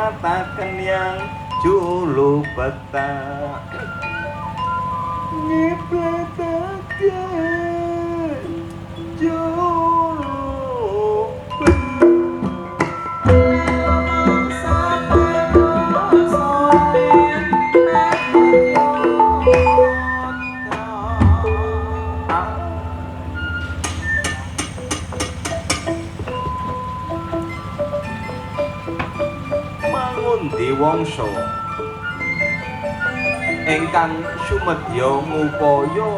nyemataken yang julu petak nyepletaken julu Diwangsa ingkang sumedya ngupaya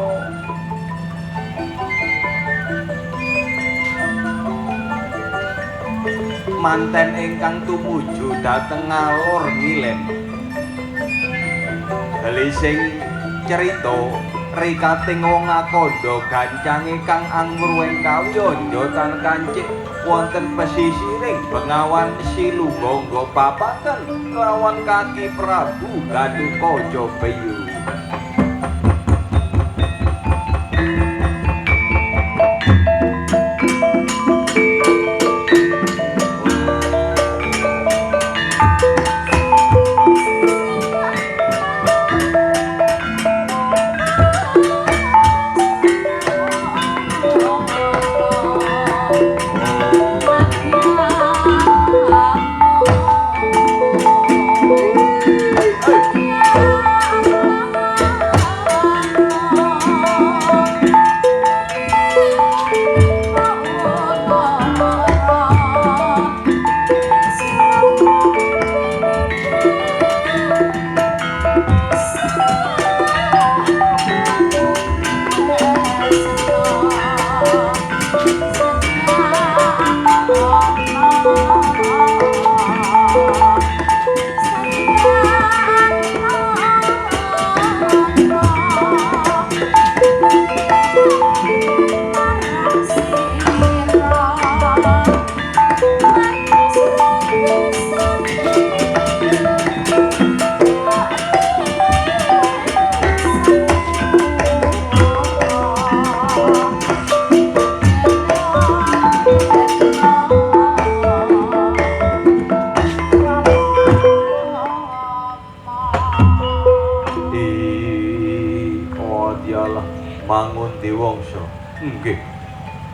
manten ingkang tumuju dhateng ngalor ngilen delising cerita rikating wong akandha gancange kang angmur kawiyanja tan kancik wonten pesisiring Bengawan Silungga papaken kelawan Kaki Prabu Gatotkaca Bayu.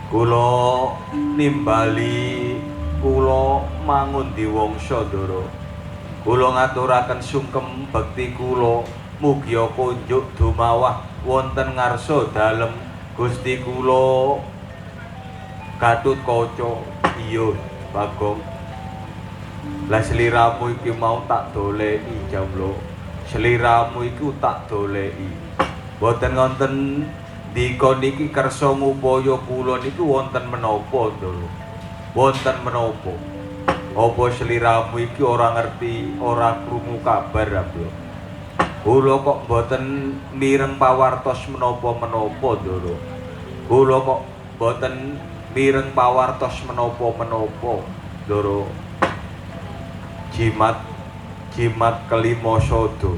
Kula nimbali kula mangun Diwangsa Ndara. Kula ngaturaken sungkem bekti kula mugi kunjuk dumawah wonten ngarsa dalem Gusti kula Gatotkaca. Iya, Bagong. Lah sliramu iki mau tak doleki Jamlo. Sliramu iku tak doleki. Mboten ngonten dikon niki kersa ngupaya kula niku wonten menapa Ndara? Wonten menapa? Apa sliramu iki ora ngerti, ora krungu kabar apa? Kula kok mboten mireng pawartos menapa-menapa Ndara. Kula kok mboten mireng pawartos menapa-menapa Ndara. Jimat kelima sada,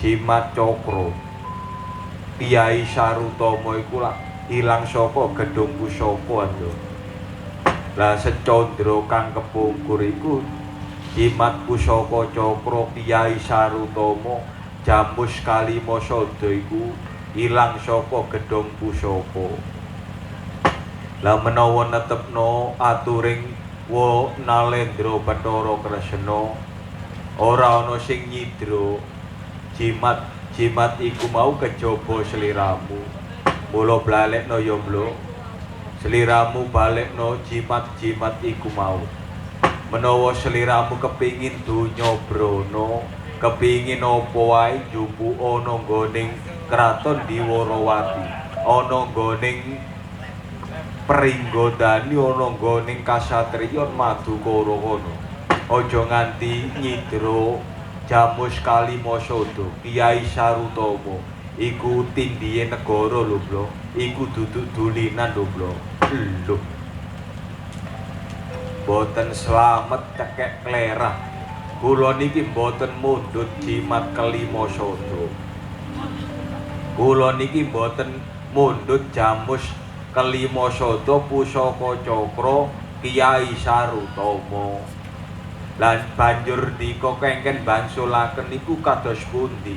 jimat cakra. Kyai Sarutama iku lak ilang saka gedung pusaka Ndara. Lah secandra kang kepungkur iku jimat pusaka cakra Kyai Sarutama Jamus kalima sada iku ilang saka gedung pusaka. Lah menawa netepno aturing wa Nalendra Bathara Kresna ora ana sing nyidra jimat iku mau kejaba sliramu. Mula blalekno ya Mlo. Sliramu balekno jimat-jimat iku mau. Menawa sliramu kepingin donya brana, kepingin apa wae njupuk ana nggoning kraton Diwarawati, ana nggoning Pringgodani, ana nggoning kasatriyan Madukara kono. Aja nganti nyidra Jamus kalima sada Kyai Sarutama iku tindhihe negara lho Bro, iku duduk dulinan lho Bro. Lho boten slamet cekek klerah. Kula niki boten mundhut jimat kelima sada. Kula niki boten mundhut Jamus kelima sada pusaka cakra Kyai Sarutama. Lan banjur dika kengken bangsulaken niku kados pundi?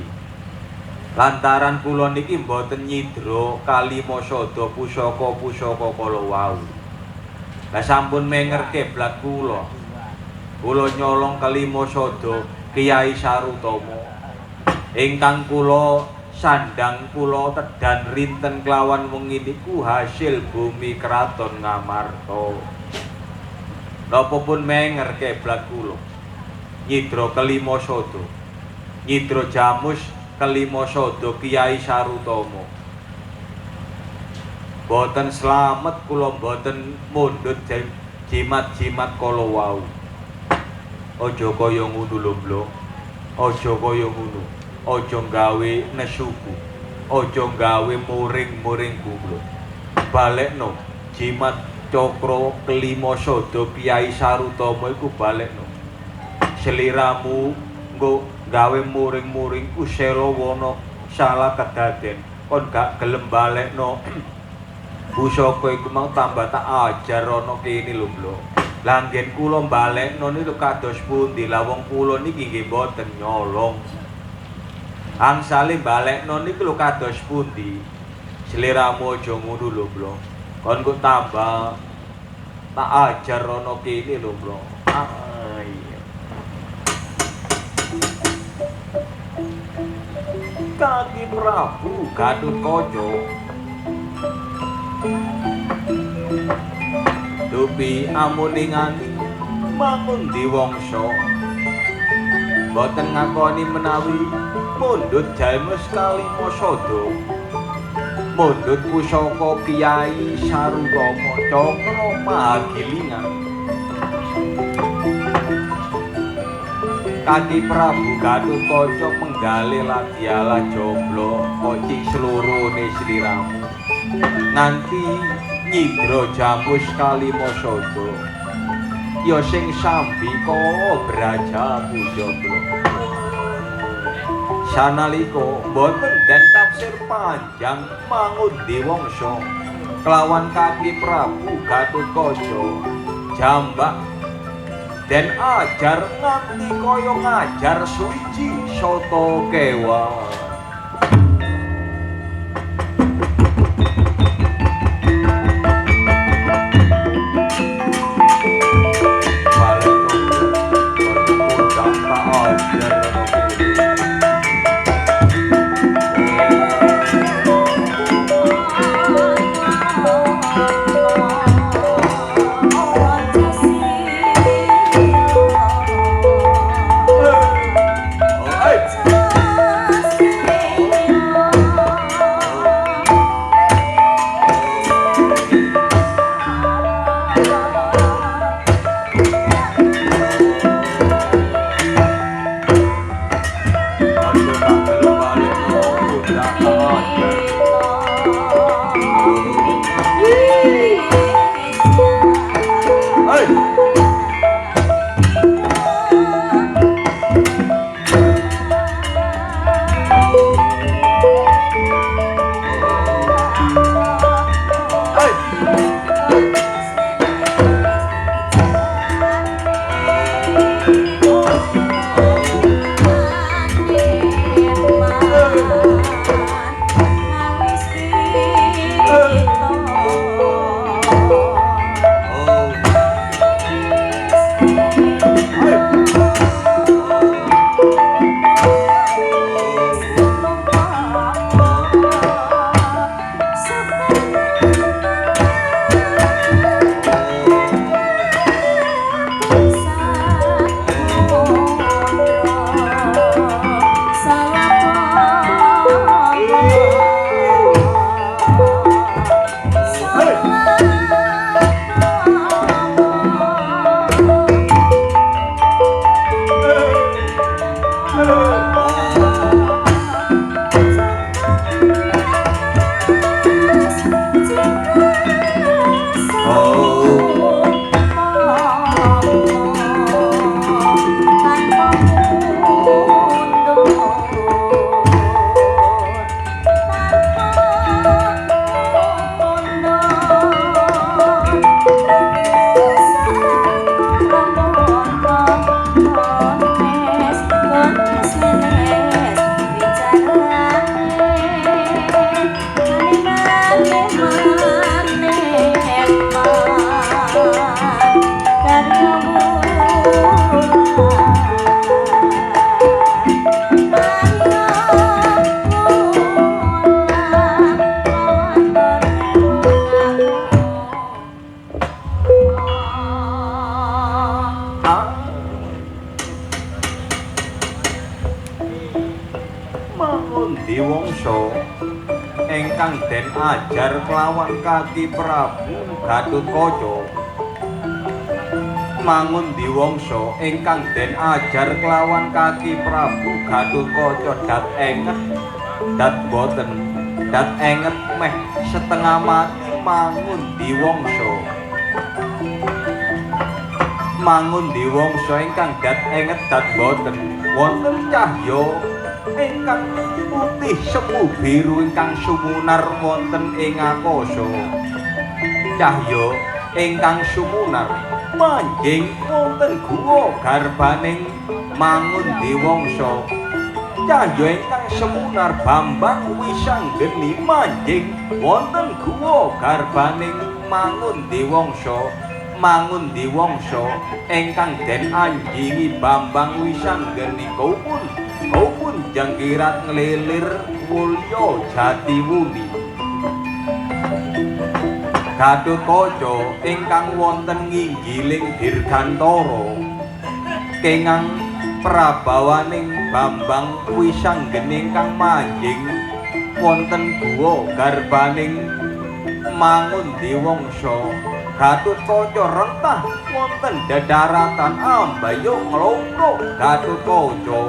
Lantaran kula niki mboten nyidra kalimasada pusaka-pusaka kala wau. Lah sampun menger kiblat kula. Kula nyolong kalimasada Kyai Sarutama. Ingkang kula sandang kula tedan rinten kelawan wengi niku hasil bumi kraton Ngamarta. Napa pun menger kiblat kula. Nyidra kalimasada. Nyidra jamus kalimasada Kyai Sarutama. Boten slamet kula boten mundhut jimat-jimat kala wau. Aja kaya ngono lho, Blok. Aja kaya ngono. Aja gawe nesuku. Aja gawe muring-muring Blok. Balekno jimat cakra kalimasada Kyai Sarutama iku balekno. Sliramu nggo gawe muring-muring ku selawana salah kedaden kon gak gelem balekno pusaka iku mau tambah tak ajar ana kene lho Blok. Lah nggen kula balekno niku kados pundi? Lah wong kula niki nggih mboten nyolong. Angsale balekno niku lho kados pundi? Sliramu aja ngono lho Blok. Kon kok tambah tak ajar ana kene lho Blok. Kaki Prabu Gatotkaca dupi amuningani mangun diwangsa boten ngakoni menawi mundhut jamus kalimasada mundhut pusaka Kyai Sarutama Cakra Mahagilingan. Kaki Prabu Gatotkaca penggalih ladyalah joblo koci selurune sliramu nganti nyidra jamus kalimasada ya sing sambi kala brajamu joblo. Sanalika boten den tafsir panjang mangun diwangsa kelawan Kaki Prabu Gatotkaca jambak den ajar nganti kaya ngajar suci soto kewan. Mangundi wangsa ingkang den ajar kelawan Kaki Prabu Gatotkaca. Mangundi wangsa ingkang den ajar kelawan Kaki Prabu Gatotkaca dat enget dat boten dat enget meh setengah mati. Mangundi wangsa ingkang dat enget dat boten wonten cahya ingkang putih semu biru ingkang sumunar wonten ing akasa. Cahya ingkang sumunar manjing wonten guwa garbaning Mangundi wangsa. Cahya ingkang sumunar Bambang Wisanggeni manjing wonten guwa garbaning Mangundi wangsa. Mangundi wangsa ingkang den anjingi Bambang Wisanggeni kaupun jangkirat ngelilir wulya Jatiwuni. Gatotkaca ingkang wonten nginggiling Dirgantara kenging prabawaning Bambang Wisanggeni ingkang manjing wonten guwa garbaning Mangundi wangsa. Gatotkaca rentah wonten dadaratan ambayung nglongkrok Gatotkaca.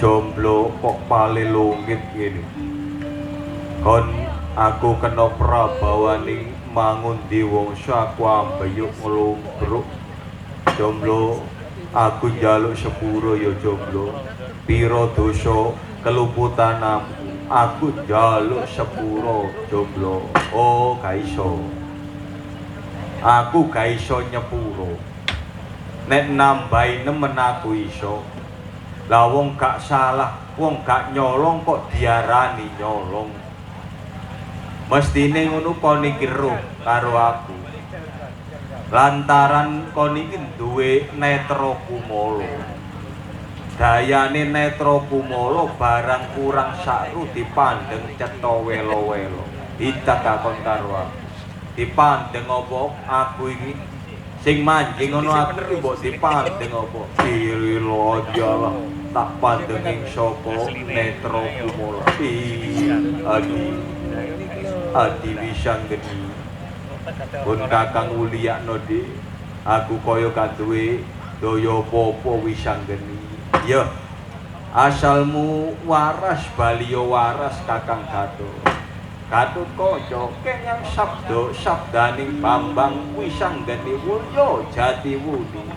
Jomblo kok pale lungit ngene. Kon aku kena prabawaning Mangundi wangsa aku ambayuk nglungkruk. Jomblo aku njaluk sepuro ya jomblo. Pira dosa keluputanmu aku njaluk sepuro jomblo. Oh gak iso. Aku gak iso nyepuro. Nek nambahi nemen aku iso. Lah wong gak salah, wong gak nyolong kok diarani nyolong. Mestine ngono kon iki roh karo aku. Lantaran kon iki duwe netra kumala. Dayane netra kumala barang kurang sakru dipandeng cetha welo-welo. Ditakon karo aku. Dipandeng apa aku iki sing manjing ngono aku iki mbok dipandeng apa? Dirilo jalah. Tak pandenging saka netra kumala. Adi adi wisanggeni pun kakang uliyakno di aku kaya kaduwe daya apa wisanggeni ya asalmu waras baliyo waras kakang Gatut Kaca kenyang sabda sabdaning Bambang Wisanggeni Wulya Jatiwuni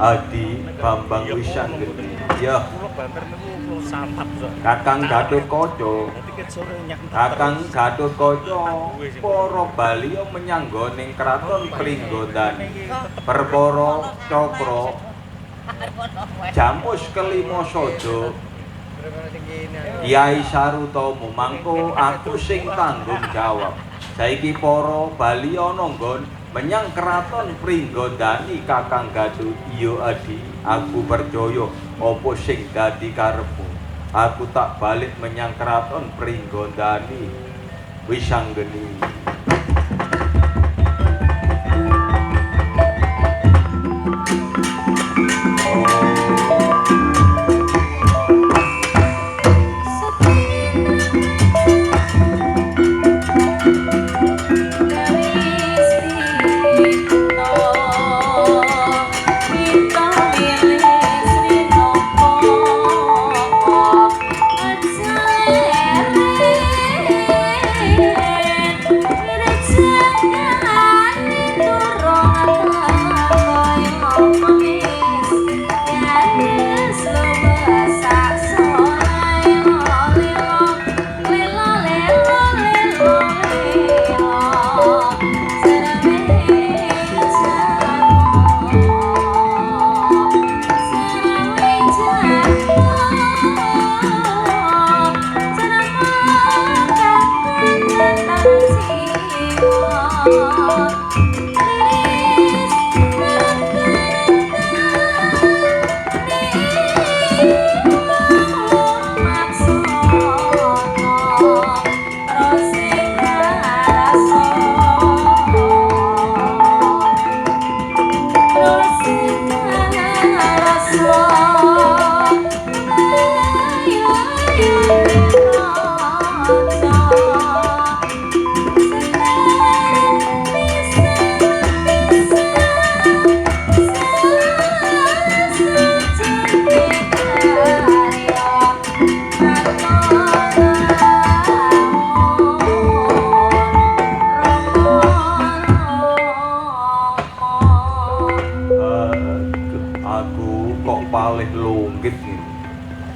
Adi Bambang Wisanggeni ya Kakang Gatut Kaca Kakang Gatut Kaca para baliya menyanggoning kraton Pringgondani perkara cakra Jamus kelima sada Kyai Sarutama mangko aku sing tanggung jawab saiki para baliya ana nggon menyang kraton Pringgondani Kakang Gatut iya Adi aku percaya apa sing dadi karepmu aku tak balik menyang kraton Pringgondani Wisanggeni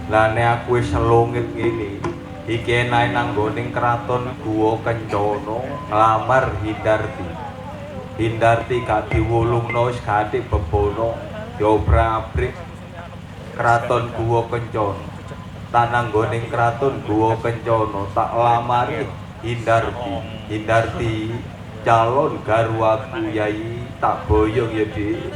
Lane aku wis selungit ngene. Iki enae nang nggoning kraton Guwa Kencana nglamar Hindarti. Hindarti gak diwulungno wis gathik bebono diobrak-abrik kraton Guwa Kencana. Tanang nggoning kraton Guwa Kencana tak lamari Hindarti. Hindarti calon garwaku Yai tak boyong ya Dik.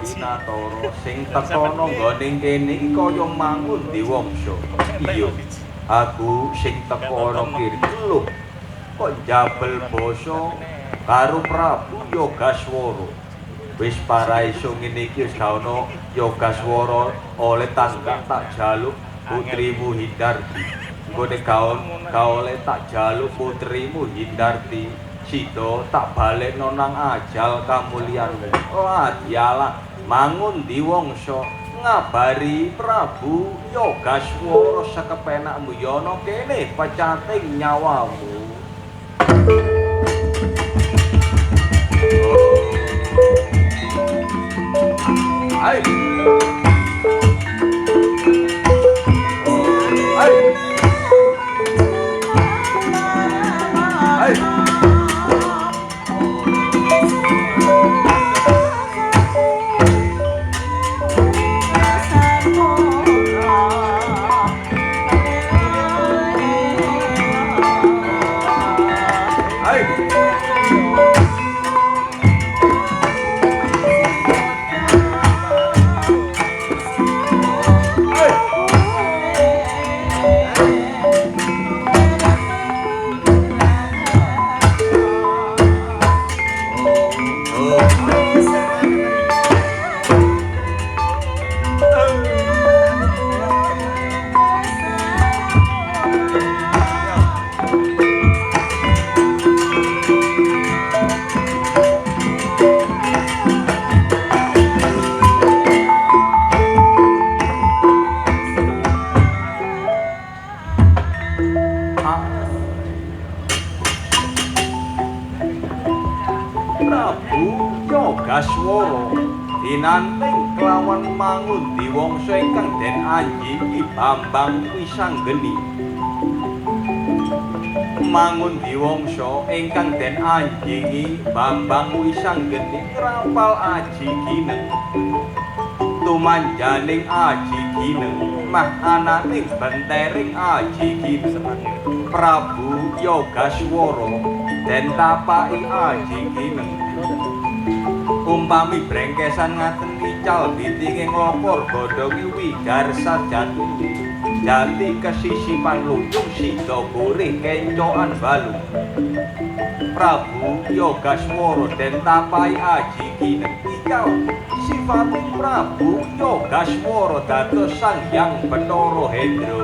Kinatara sing teka nanggoning kene iki kaya Mangun Diwangsa. Iya. Aku sing teka ana kene lho. Kok jabel basa karo Prabu Yogaswara. Wis paraiso ngene iki wis ga ana Yogaswara oleh tangkak tak jaluk putrimu Hindarti. Nggone ga oleh tak jaluk putrimu Hindarti. Sida tak balekno nang ajal kamulyanmu. Lah dialah Mangun Diwangsa ngabari Prabu Yogaswara sekepenakmu ya ana kene pecating nyawamu. Hai. Hai. Hai. Yogaswara dinanting kelawan Mangun Diwangsa ingkang den anjingi Bambang Wisanggeni. Mangun Diwangsa ingkang den anjingi Bambang Wisanggeni ngrapal aji gineng. Tumanjaning aji gineng mah ananing bentering aji gineng. Prabu Yogaswara den tapaki aji gineng. Umpami brengkesan ngaten ical bitinging lopor godhongi wigarsa jati. Jati kesisipan luyung sida goreh kencokan balu. Prabu Yogaswara den tapai aji gineng ical sifating Prabu Yogaswara dados Sang Hyang Bathara Hendra.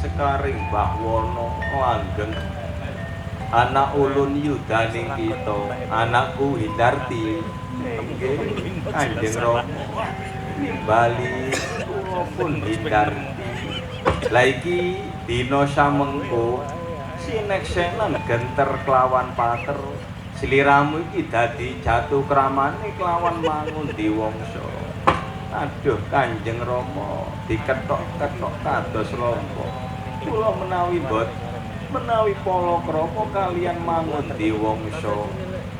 Sekaring Bahwana langgeng anak ulun yudaning kita anakku Hindarti nggih Kanjeng Rama Bali pun Hindarti la iki dina samengko sineksenan genter kelawan pater sliramu iki dadi jatuh kramane kelawan Mangun Diwangsa. Aduh Kanjeng Rama diketok-ketok kados lompo. Kula menawi palakrama kalian Mangun Diwangsa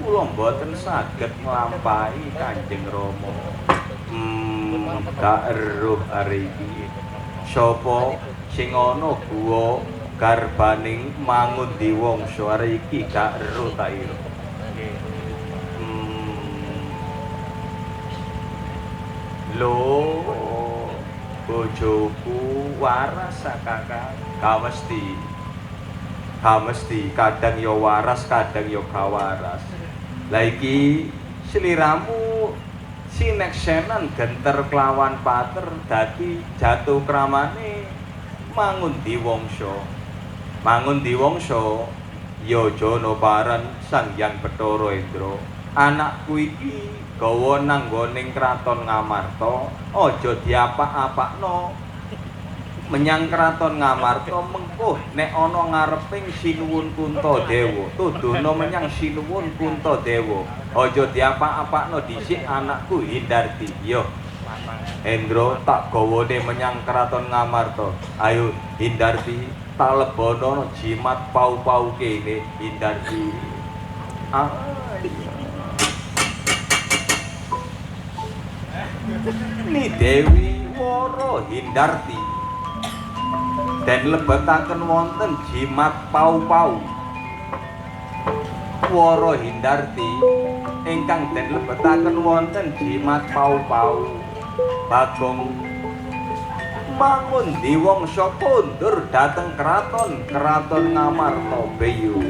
kula mboten saged nglampahi Kanjeng Rama. Gak eruh ari iki. Sapa sing ana guwa garbaning Mangundi Wangsa ari iki gak eruh ta ira. Lho, bojoku waras Kakang. Kamesti kadang ya waras, kadang ya gak waras. Lah iki sliramu sineksenan genter kelawan pater dadi jatuh kramane Mangundi Wangsa. Mangundi Wangsa ya Janaparan Sang Hyang Bathara Indra. Anakku iki gawa nang nggoning kraton Ngamarta, aja diapak-apakno menyang kraton Ngamarta mengko nek ana ngareping Sinuwun Kuntadewa, tuduhna menyang Sinuwun Kuntadewa. Aja diapak-apakno dhisik anakku Hindarti. Yo. Endra tak gawane menyang kraton Ngamarta. Ayo Hindarti, tak lebono jimat pau-pau kene Hindarti. Ni Dewi Wara Hindarti den lebetaken wonten jimat pau-pau. Wara Hindarti ingkang den lebetaken wonten jimat pau-pau. Bagong Mangundi Wangsa kondur dhateng kraton Ngamarta Beyu.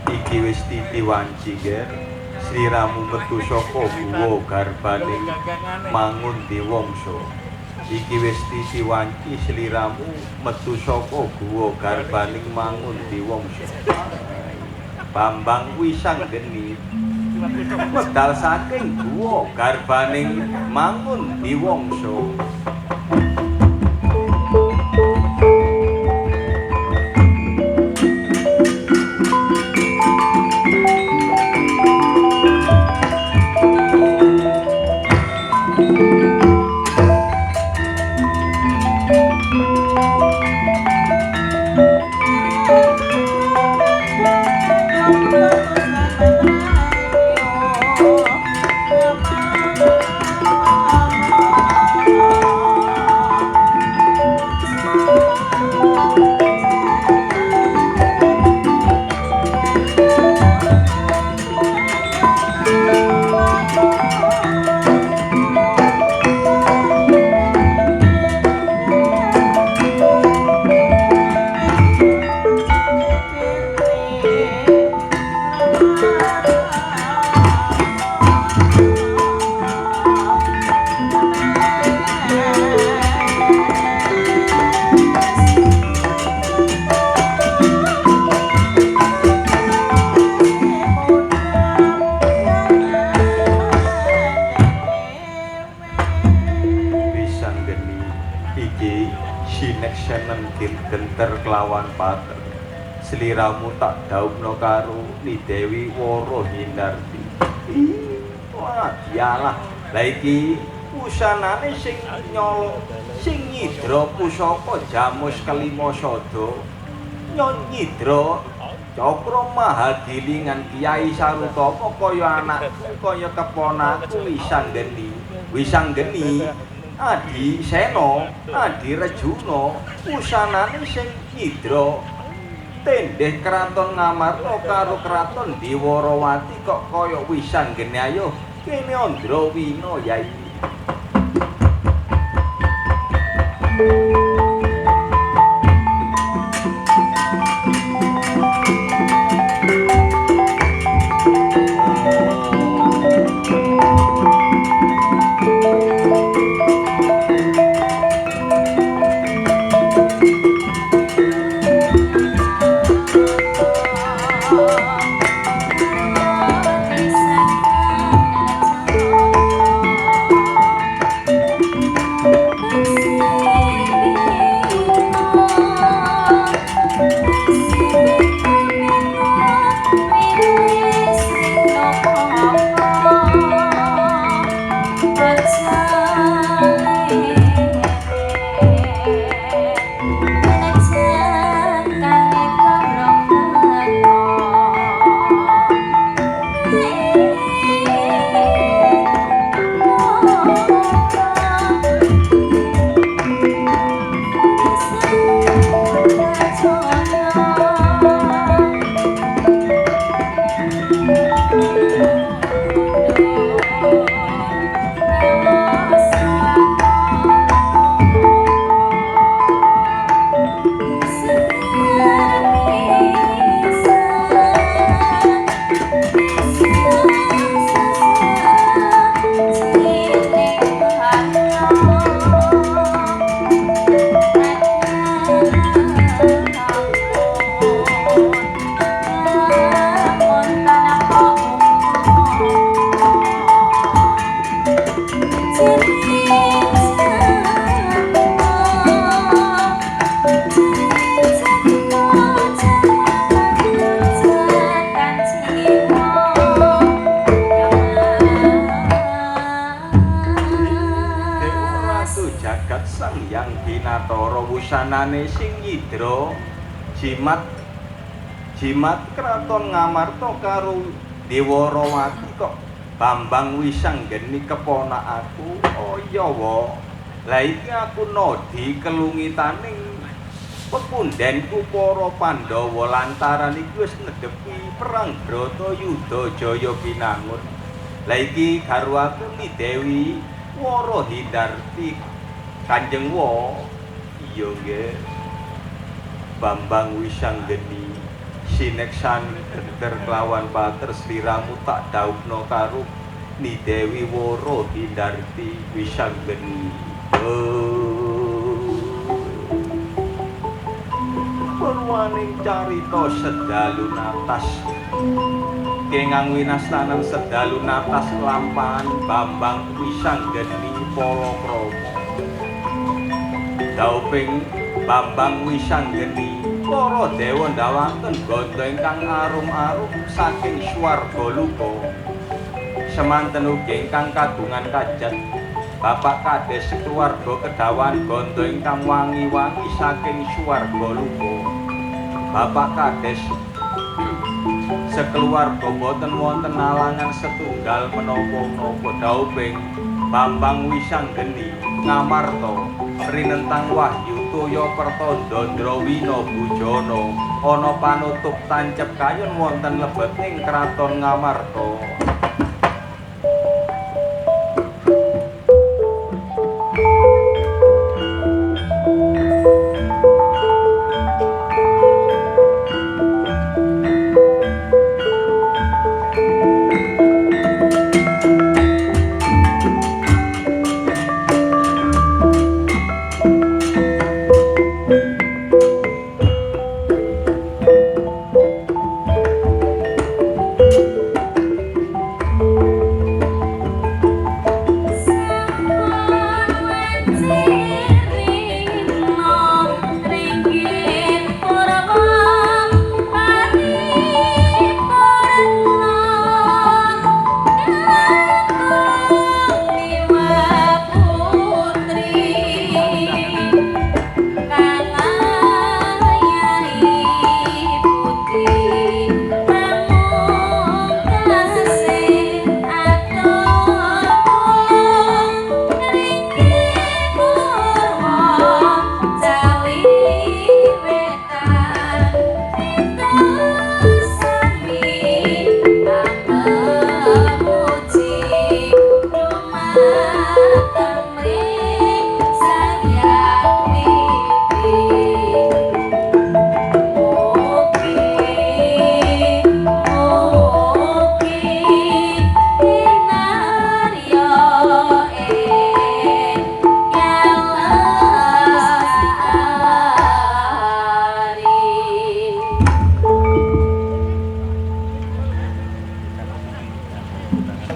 Iki wis titiwanci ger sliramu metu saka guwa garbaning Mangundi Wangsa. Iki wis titiwanci sliramu metu saka guwa garbaning Mangundi Wangsa. Bambang Wisanggeni medal saking guwa garbaning Mangundi Wangsa. kelawan pater sliramu tak daupno karo Ni Dewi Wara Hindarti. Wah dialah lah iki pusanane sing nyol sing nyidra pusaka Jamus Kelima Sada nyidra Cakra Mahagilingan Kiai Sarutama kaya anakku kaya keponakku Wisanggeni Adi Sena Adi Rejuna pusanane sing nyidra tendeh kraton Ngamarta karo kraton Dewarawati kok kaya Wisanggeni. Ayo kene Andrawina Yai. Wusanane sing nyidra jimat kraton Ngamarta karo Dewarawati kok Bambang Wisanggeni keponakku. Oh iya wa. Lah iki aku nodi kelungitaning pepundhenku para Pandhawa lantaran iki wis nedhepi perang Bratayuda Jaya Pinangun. Lah iki garwaku Ni Dewi Wara Hindarti Kanjeng Wa. Iya nggih. Bambang Wisanggeni sineksan geder kelawan pater sliramu tak daupno karo Ni Dewi Wara Hindarti Wisanggeni. Purwaning carita sedalu natas kengang winastanan sedalu natas lampahan Bambang Wisanggeni Palakrama. Dauping Bambang Wisanggeni para dewa ndawaken ganda ingkang arum-arum saking swarga luka. Semanten ugi ingkang kagungan kajat Bapak Kades keluarga kedawan ganda ingkang wangi-wangi saking swarga luka. Bapak Kades sekeluarga boten wonten alangan setunggal menapa-menapa. Dauping Bambang Wisanggeni Ngamarta rinentang wahyu toya pertanda Ndrawina bujana ana panutup tancep kayun wonten lebeting kraton Ngamarta.